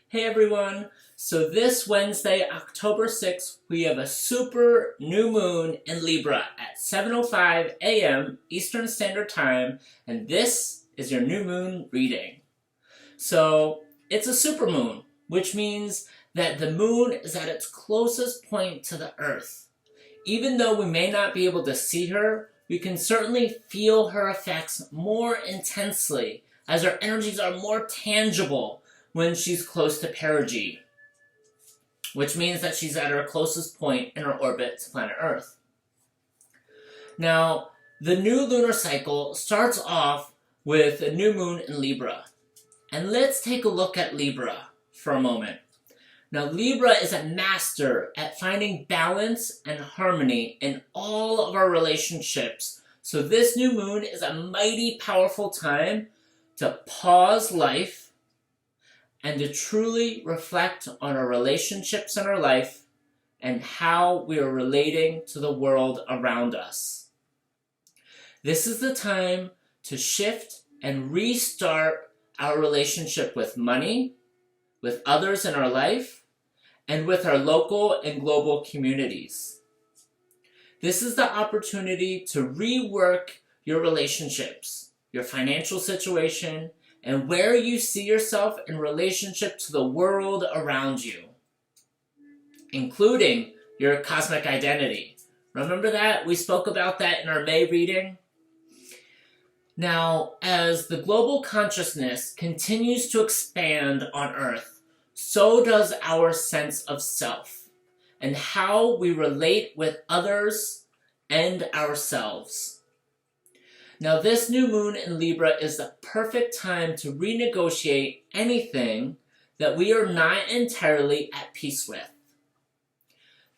Hey everyone! So this Wednesday, October 6th, we have a super new moon in Libra at 7:05 a.m. Eastern Standard Time, and this is your new moon reading. So it's a super moon, which means that the moon is at its closest point to the Earth. Even though we may not be able to see her, we can certainly feel her effects more intensely as her energies are more tangible when she's close to perigee, which means that she's at her closest point in her orbit to planet Earth. Now, the new lunar cycle starts off with a new moon in Libra. And let's take a look at Libra for a moment. Now, Libra is a master at finding balance and harmony in all of our relationships. So this new moon is a mighty powerful time to pause life and to truly reflect on our relationships in our life and how we are relating to the world around us. This is the time to shift and restart our relationship with money, with others in our life, and with our local and global communities. This is the opportunity to rework your relationships, your financial situation, and where you see yourself in relationship to the world around you, including your cosmic identity. Remember that? We spoke about that in our May reading. Now, as the global consciousness continues to expand on Earth, so does our sense of self and how we relate with others and ourselves. Now, this new moon in Libra is the perfect time to renegotiate anything that we are not entirely at peace with.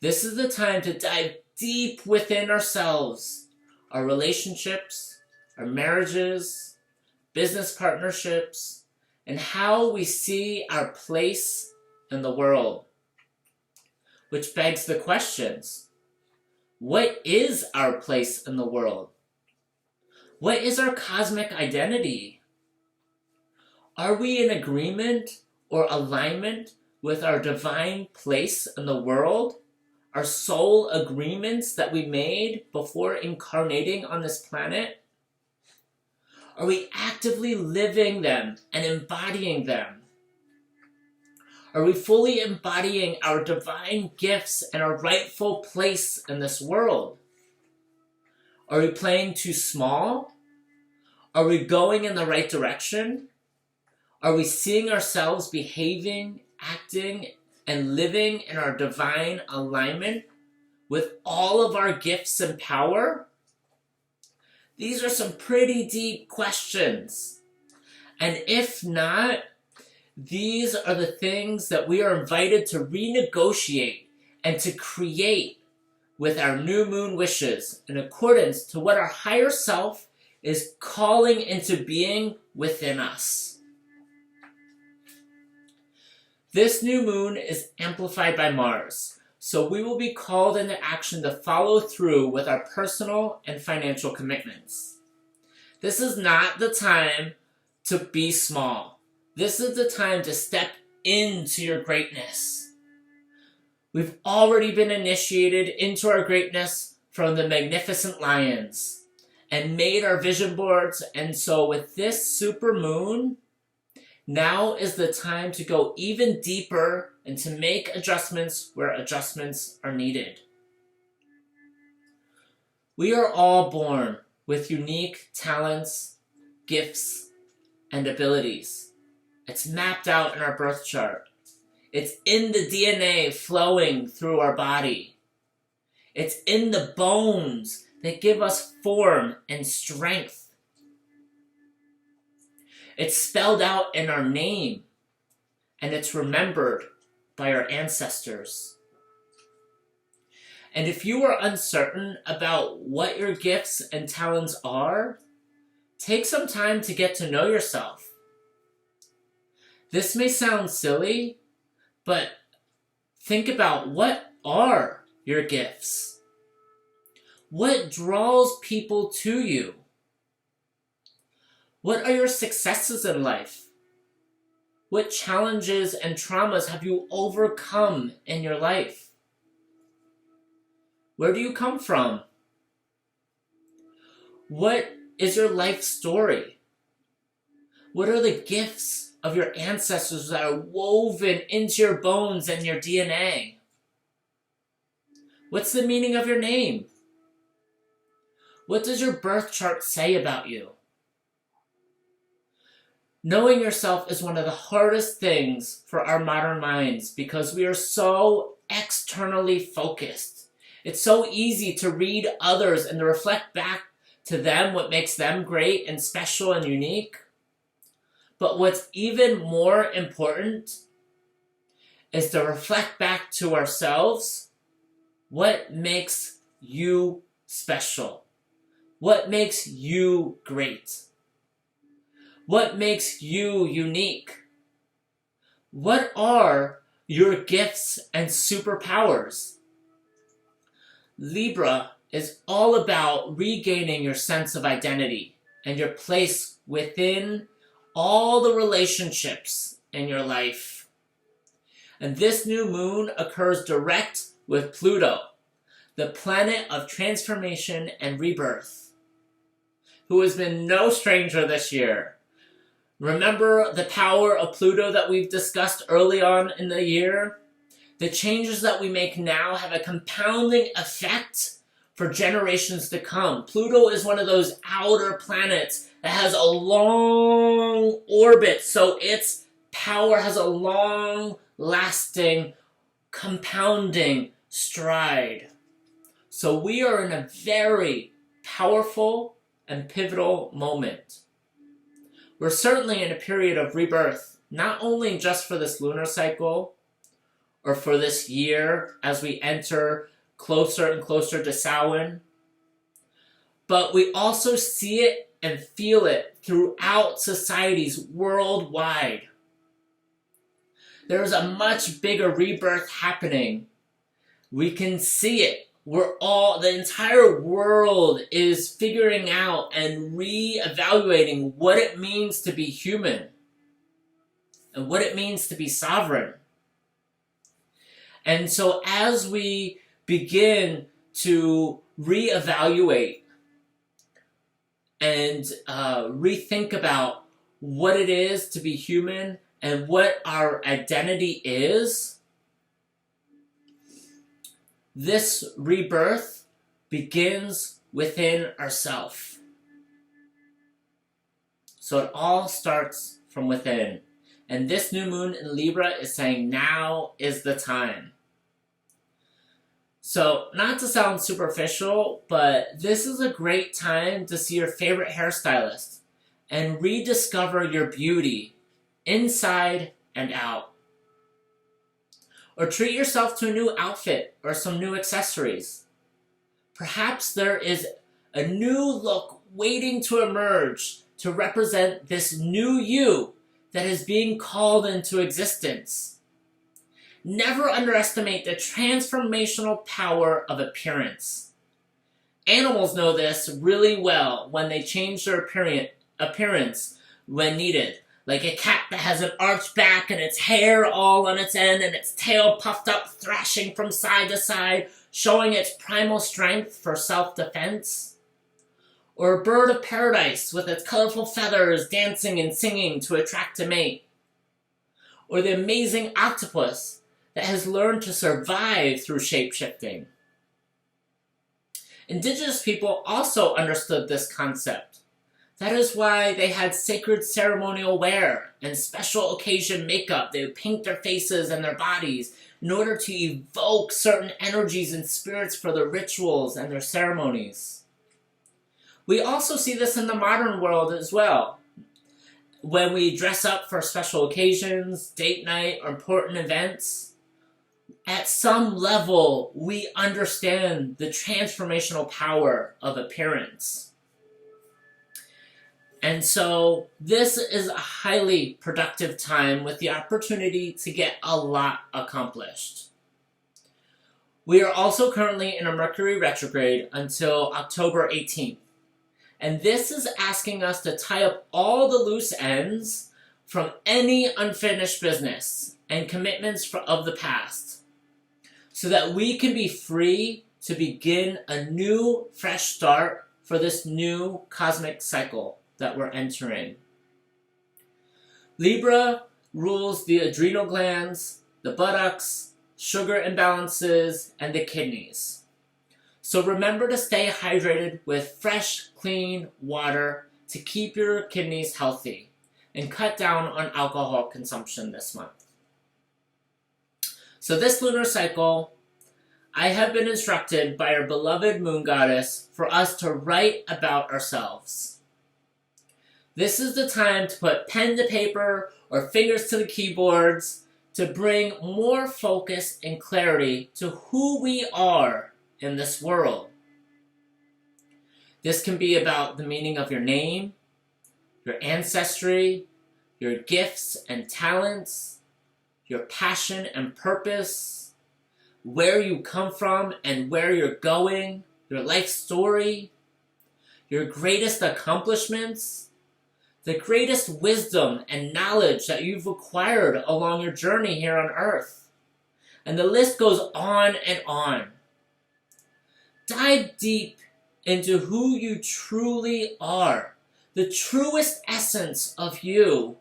This is the time to dive deep within ourselves, our relationships, our marriages, business partnerships, and how we see our place in the world. Which begs the questions: what is our place in the world? What is our cosmic identity? Are we in agreement or alignment with our divine place in the world? Our soul agreements that we made before incarnating on this planet? Are we actively living them and embodying them? Are we fully embodying our divine gifts and our rightful place in this world? Are we playing too small? Are we going in the right direction? Are we seeing ourselves behaving, acting, and living in our divine alignment with all of our gifts and power? These are some pretty deep questions. And if not, these are the things that we are invited to renegotiate and to create with our new moon wishes in accordance to what our higher self is calling into being within us. This new moon is amplified by Mars, so we will be called into action to follow through with our personal and financial commitments. This is not the time to be small. This is the time to step into your greatness. We've already been initiated into our greatness from the magnificent lions and made our vision boards, and so with this super moon, now is the time to go even deeper and to make adjustments where adjustments are needed. We are all born with unique talents, gifts, and abilities. It's mapped out in our birth chart. It's in the DNA flowing through our body. It's in the bones that give us form and strength. It's spelled out in our name, and it's remembered by our ancestors. And if you are uncertain about what your gifts and talents are, take some time to get to know yourself. This may sound silly, but think about, what are your gifts? What draws people to you? What are your successes in life? What challenges and traumas have you overcome in your life? Where do you come from? What is your life story? What are the gifts of your ancestors that are woven into your bones and your DNA? What's the meaning of your name? What does your birth chart say about you? Knowing yourself is one of the hardest things for our modern minds because we are so externally focused. It's so easy to read others and to reflect back to them what makes them great and special and unique. But what's even more important is to reflect back to ourselves what makes you special. What makes you great? What makes you unique? What are your gifts and superpowers? Libra is all about regaining your sense of identity and your place within all the relationships in your life. And this new moon occurs direct with Pluto, the planet of transformation and rebirth, who has been no stranger this year. Remember the power of Pluto that we've discussed early on in the year? The changes that we make now have a compounding effect for generations to come. Pluto is one of those outer planets that has a long orbit, so its power has a long-lasting, compounding stride. So we are in a very powerful and pivotal moment. We're certainly in a period of rebirth, not only just for this lunar cycle or for this year as we enter closer and closer to Samhain, but we also see it and feel it throughout societies worldwide. There's a much bigger rebirth happening. We can see it. The entire world is figuring out and re-evaluating what it means to be human and what it means to be sovereign. And so as we begin to re-evaluate and rethink about what it is to be human and what our identity is, this rebirth begins within ourselves. So it all starts from within. And this new moon in Libra is saying now is the time. So, not to sound superficial, but this is a great time to see your favorite hairstylist and rediscover your beauty inside and out. Or treat yourself to a new outfit or some new accessories. Perhaps there is a new look waiting to emerge to represent this new you that is being called into existence. Never underestimate the transformational power of appearance. Animals know this really well when they change their appearance when needed. Like a cat that has an arched back and its hair all on its end and its tail puffed up, thrashing from side to side, showing its primal strength for self-defense. Or a bird of paradise with its colorful feathers dancing and singing to attract a mate. Or the amazing octopus that has learned to survive through shape-shifting. Indigenous people also understood this concept. That is why they had sacred ceremonial wear and special occasion makeup. They would paint their faces and their bodies in order to evoke certain energies and spirits for their rituals and their ceremonies. We also see this in the modern world as well. When we dress up for special occasions, date night, or important events, at some level we understand the transformational power of appearance. And so this is a highly productive time with the opportunity to get a lot accomplished. We are also currently in a Mercury retrograde until October 18th. And this is asking us to tie up all the loose ends from any unfinished business and commitments of the past, so that we can be free to begin a new, fresh start for this new cosmic cycle that we're entering. Libra rules the adrenal glands, the buttocks, sugar imbalances, and the kidneys. So remember to stay hydrated with fresh, clean water to keep your kidneys healthy, and cut down on alcohol consumption this month. So this lunar cycle, I have been instructed by our beloved moon goddess for us to write about ourselves. This is the time to put pen to paper or fingers to the keyboards to bring more focus and clarity to who we are in this world. This can be about the meaning of your name, your ancestry, your gifts and talents, your passion and purpose, where you come from and where you're going, your life story, your greatest accomplishments, the greatest wisdom and knowledge that you've acquired along your journey here on Earth. And the list goes on and on. Dive deep into who you truly are, the truest essence of you,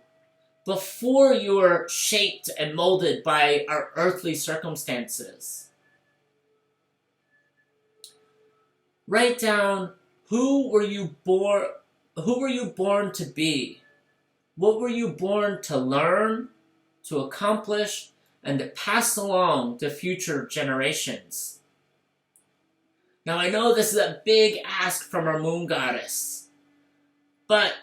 before you're shaped and molded by our earthly circumstances. Write down, who were you born to be? What were you born to learn, to accomplish, and to pass along to future generations? Now I know this is a big ask from our moon goddess, but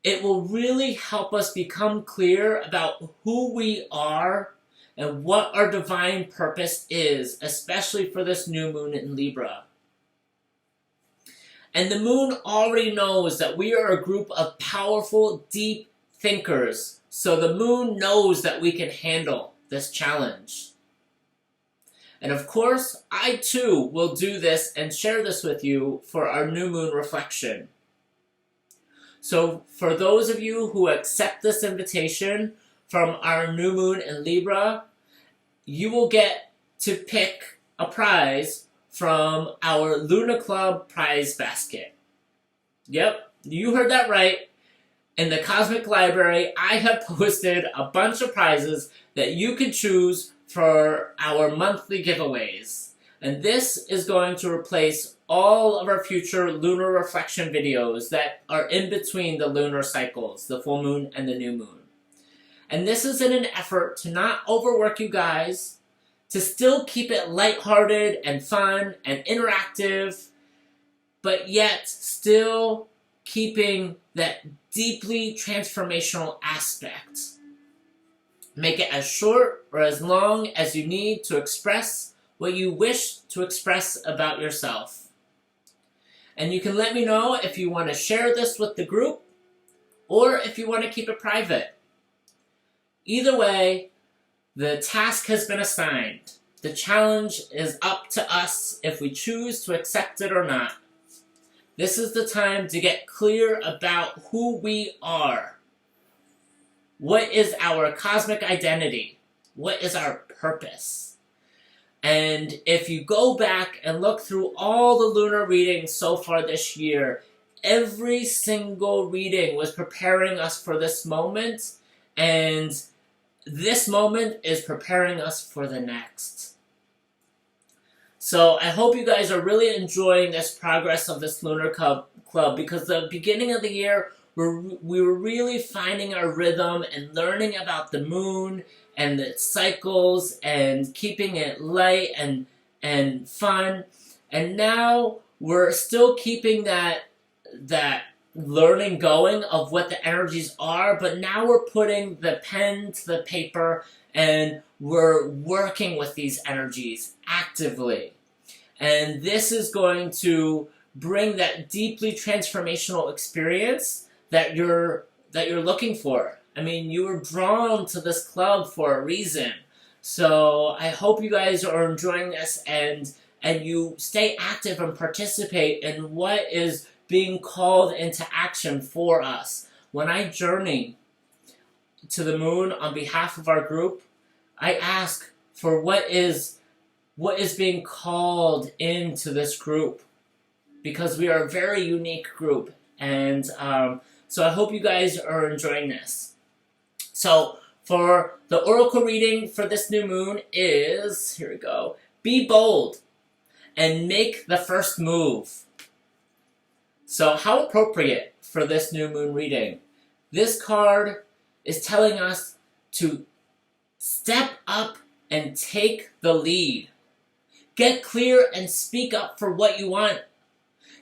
it will really help us become clear about who we are and what our divine purpose is, especially for this new moon in Libra. And the moon already knows that we are a group of powerful, deep thinkers, so the moon knows that we can handle this challenge. And of course, I too will do this and share this with you for our new moon reflection. So for those of you who accept this invitation from our new moon in Libra, you will get to pick a prize from our Luna Club prize basket. Yep, you heard that right. In the Cosmic Library, I have posted a bunch of prizes that you can choose for our monthly giveaways. And this is going to replace all of our future lunar reflection videos that are in between the lunar cycles, the full moon and the new moon. And this is in an effort to not overwork you guys, to still keep it lighthearted and fun and interactive, but yet still keeping that deeply transformational aspect. Make it as short or as long as you need to express what you wish to express about yourself. And you can let me know if you want to share this with the group or if you want to keep it private. Either way, the task has been assigned. The challenge is up to us if we choose to accept it or not. This is the time to get clear about who we are. What is our cosmic identity? What is our purpose? And if you go back and look through all the lunar readings so far this year, every single reading was preparing us for this moment, and this moment is preparing us for the next. So I hope you guys are really enjoying this progress of this Lunar Club, because the beginning of the year, we were really finding our rhythm and learning about the moon and its cycles and keeping it light and fun. And now we're still keeping that learning going of what the energies are, but now we're putting the pen to the paper and we're working with these energies actively. And this is going to bring that deeply transformational experience that you're looking for. I mean, you were drawn to this club for a reason. So I hope you guys are enjoying this and you stay active and participate in what is being called into action for us. When I journey to the moon on behalf of our group, I ask for what is being called into this group, because we are a very unique group. And so I hope you guys are enjoying this. So for the oracle reading for this new moon is, here we go, be bold and make the first move. So how appropriate for this new moon reading. This card is telling us to step up and take the lead. Get clear and speak up for what you want.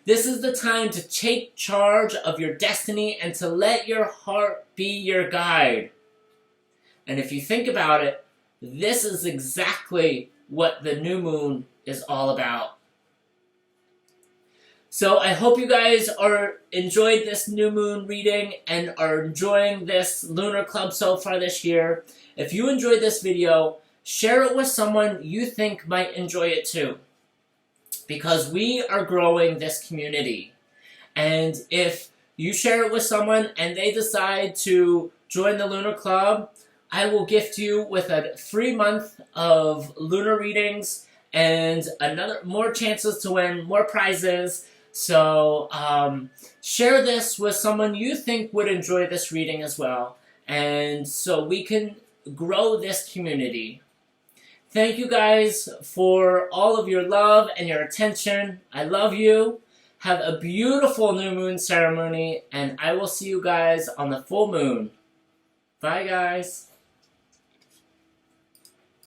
This is the time to take charge of your destiny and to let your heart be your guide. And if you think about it, this is exactly what the new moon is all about. So I hope you guys enjoyed this new moon reading and are enjoying this lunar club so far this year. If you enjoyed this video, share it with someone you think might enjoy it too, because we are growing this community. And if you share it with someone and they decide to join the lunar club, I will gift you with a free month of lunar readings and more chances to win more prizes. So share this with someone you think would enjoy this reading as well, and so we can grow this community. Thank you guys for all of your love and your attention. I love you. Have a beautiful new moon ceremony, and I will see you guys on the full moon. Bye, guys.